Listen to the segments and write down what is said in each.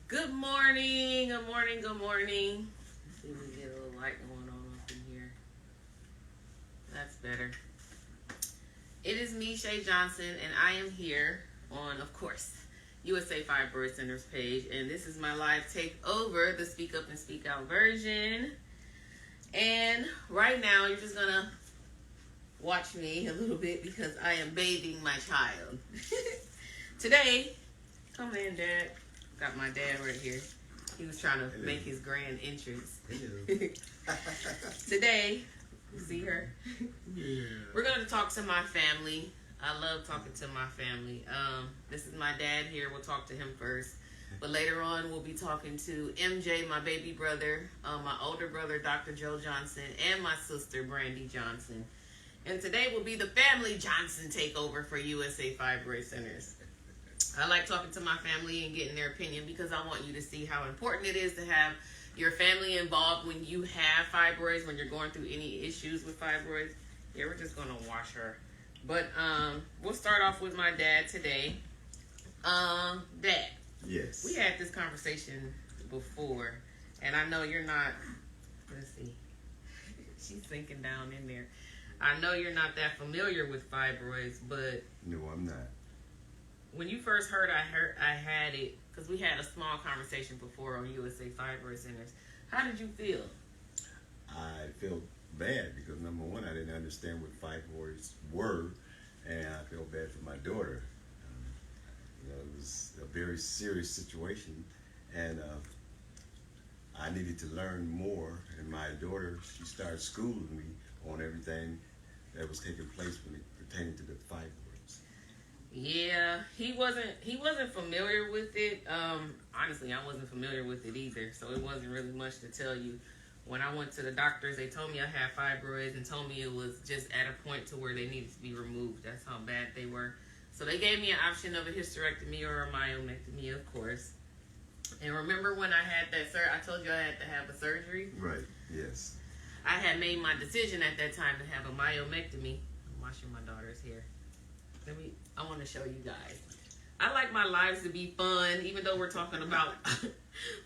Good morning, good morning, good morning. Let's see if we get a little light going on up in here. That's better. It is me, Shay Johnson, and I am here on, of course, USA Fibroids Center's page, and this is my live takeover, the Speak Up and Speak Out version. And right now, you're just gonna watch me a little bit because I am bathing my child. Today, come in, Dad. Got my dad right here. He was trying to make his grand entrance. Today, you see her? Yeah. We're going to talk to my family. I love talking to my family. This is my dad here. We'll talk to him first. But later on, we'll be talking to MJ, my baby brother, my older brother, Dr. Joe Johnson, and my sister, Brandy Johnson. And today will be the Family Johnson takeover for USA Fibroid Centers. I like talking to my family and getting their opinion because I want you to see how important it is to have your family involved when you have fibroids, when you're going through any issues with fibroids. Yeah, we're just going to wash her. But we'll start off with my dad today. Dad. Yes. We had this conversation before, and I know you're not, let's see, she's sinking down in there. I know you're not that familiar with fibroids, but No, I'm not. when you first heard I had it, because we had a small conversation before on USA Fibroid Centers, how did you feel? I felt bad because, number one, I didn't understand what fibroids were, and I felt bad for my daughter. It was a very serious situation, and I needed to learn more, and my daughter, she started schooling me on everything that was taking place when it pertained to the fibroids. Yeah, he wasn't familiar with it. Honestly, I wasn't familiar with it either, so it wasn't really much to tell you. When I went to the doctors, they told me I had fibroids and told me it was just at a point to where they needed to be removed. That's how bad they were. So they gave me an option of a hysterectomy or a myomectomy, of course. And remember when I had that I told you I had to have a surgery? Right, yes. I had made my decision at that time to have a myomectomy. I'm washing my daughter's hair. I want to show you guys. I like my lives to be fun, even though we're talking about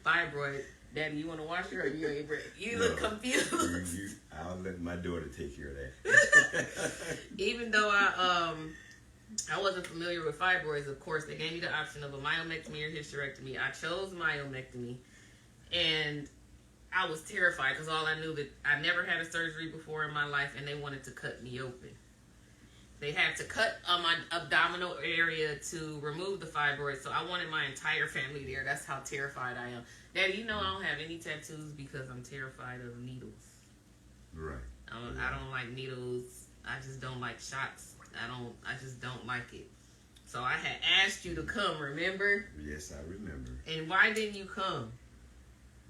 fibroid. Daddy, you want to wash her or you ain't ready? You look confused. I'll let my daughter take care of that. Even though I wasn't familiar with fibroids, of course, they gave me the option of a myomectomy or hysterectomy. I chose myomectomy, and I was terrified because all I knew that I never had a surgery before in my life, and they wanted to cut me open. They had to cut my abdominal area to remove the fibroids, so I wanted my entire family there. That's how terrified I am. Daddy, you know I don't have any tattoos because I'm terrified of needles. Right. I don't like needles. I just don't like shots. I just don't like it. So I had asked you to come, remember? Yes, I remember. And why didn't you come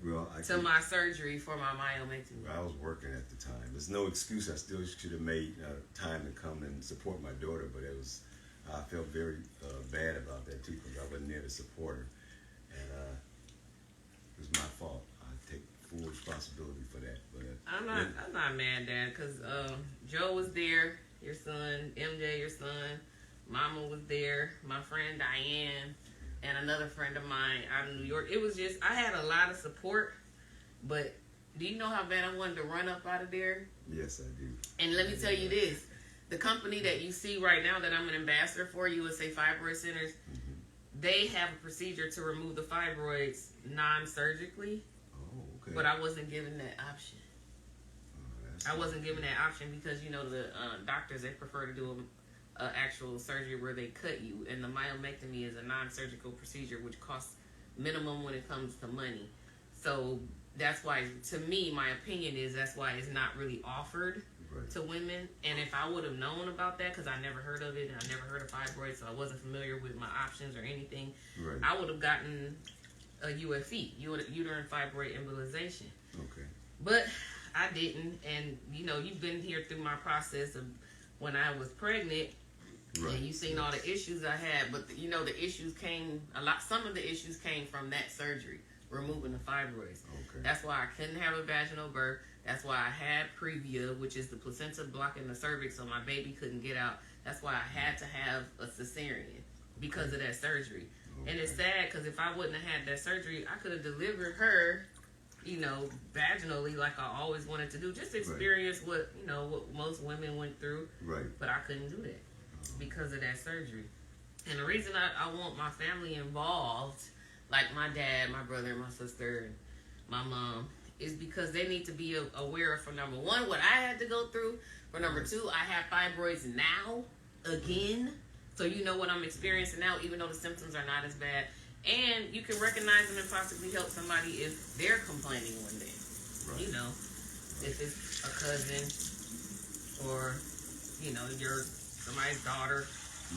Well, my surgery for my myomectomy? I was working at the time. There's no excuse. I still should have made time to come and support my daughter, but I felt very bad about that too because I wasn't there to support her, and it was my fault. I take full responsibility for that. But I'm not mad, Dad, because Joe was there, your son, MJ, your son, Mama was there, my friend Diane, and another friend of mine out in New York. It was just, I had a lot of support, but do you know how bad I wanted to run up out of there? Yes, I do. And let me tell you this, the company that you see right now that I'm an ambassador for, USA Fibroid Centers, they have a procedure to remove the fibroids non-surgically, Oh, okay. but I wasn't given that option. I wasn't given that option because, the doctors, they prefer to do an actual surgery where they cut you. And the myomectomy is a non-surgical procedure, which costs minimum when it comes to money. So that's why, to me, my opinion is that's why it's not really offered to women. And if I would have known about that, because I never heard of it and I never heard of fibroids, so I wasn't familiar with my options or anything, I would have gotten a UFE, uterine fibroid embolization. Okay. But I didn't, and you've been here through my process of when I was pregnant, and you've seen all the issues I had. But the issues came some of the issues came from that surgery, removing the fibroids. Okay. That's why I couldn't have a vaginal birth. That's why I had previa, which is the placenta blocking the cervix, so my baby couldn't get out. That's why I had to have a cesarean because of that surgery. And it's sad because if I wouldn't have had that surgery, I could have delivered her, vaginally like I always wanted to do. Just experience what most women went through. Right. But I couldn't do that because of that surgery. And the reason I want my family involved, like my dad, my brother, my sister, and my mom, is because they need to be aware of, for number one, what I had to go through. For number two, I have fibroids now, again. So you know what I'm experiencing now, even though the symptoms are not as bad. And you can recognize them and possibly help somebody if they're complaining one day. Right. If it's a cousin or, your somebody's daughter.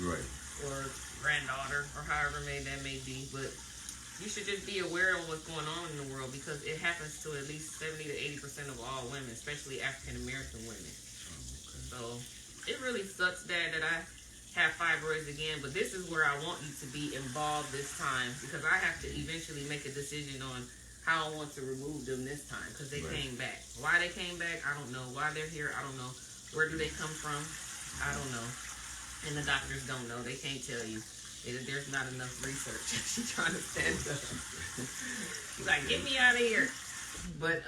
Right. Or granddaughter, or however that may be. But you should just be aware of what's going on in the world, because it happens to at least 70 to 80% of all women, especially African American women. So it really sucks, Dad, that I have fibroids again, but this is where I want you to be involved this time, because I have to eventually make a decision on how I want to remove them this time, because they came back. Why they came back, I don't know. Why they're here, I don't know. Where do they come from? I don't know. And the doctors don't know. They can't tell you. There's not enough research. She's trying to stand up. She's like, get me out of here. But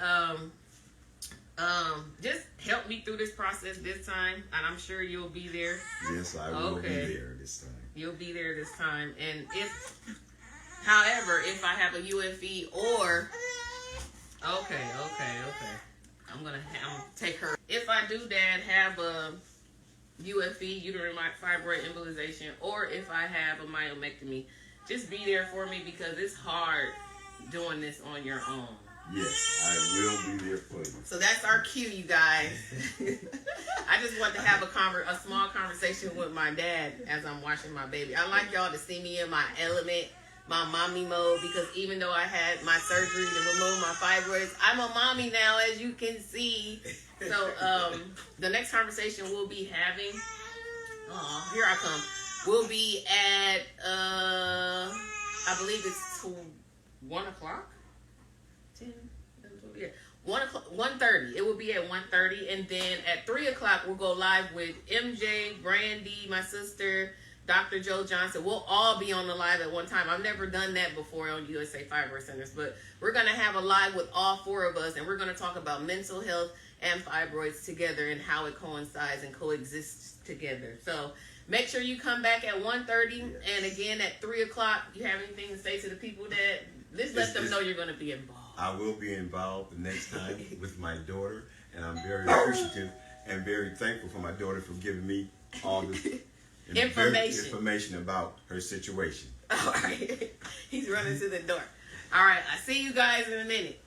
just help me through this process this time, and I'm sure you'll be there. Yes, I will be there this time. You'll be there this time. And however, if I have a UFE or okay. I'm gonna take her. If I do, Dad, have a UFE, uterine fibroid embolization, or if I have a myomectomy, just be there for me, because it's hard doing this on your own. Yes, I will be there for you. So that's our cue, you guys. I just want to have a small conversation with my dad as I'm watching my baby. I like y'all to see me in my element, my mommy mode, because even though I had my surgery to remove my fibroids, I'm a mommy now, as you can see. So the next conversation we'll be having, here I come, we'll be at, I believe it's 1 o'clock? 10, 11, 1:30. It will be at 1:30, and then at 3 o'clock we'll go live with MJ, Brandy, my sister, Dr. Joe Johnson. We'll all be on the live at one time. I've never done that before on USA Fibroid Centers, but we're going to have a live with all four of us, and we're going to talk about mental health and fibroids together and how it coincides and coexists together. So make sure you come back at 1:30, and again at 3 o'clock. You have anything to say to the people that, let them know you're going to be involved. I will be involved the next time with my daughter, and I'm very appreciative and very thankful for my daughter for giving me all this information about her situation. All right. He's running to the door. All right. I'll see you guys in a minute.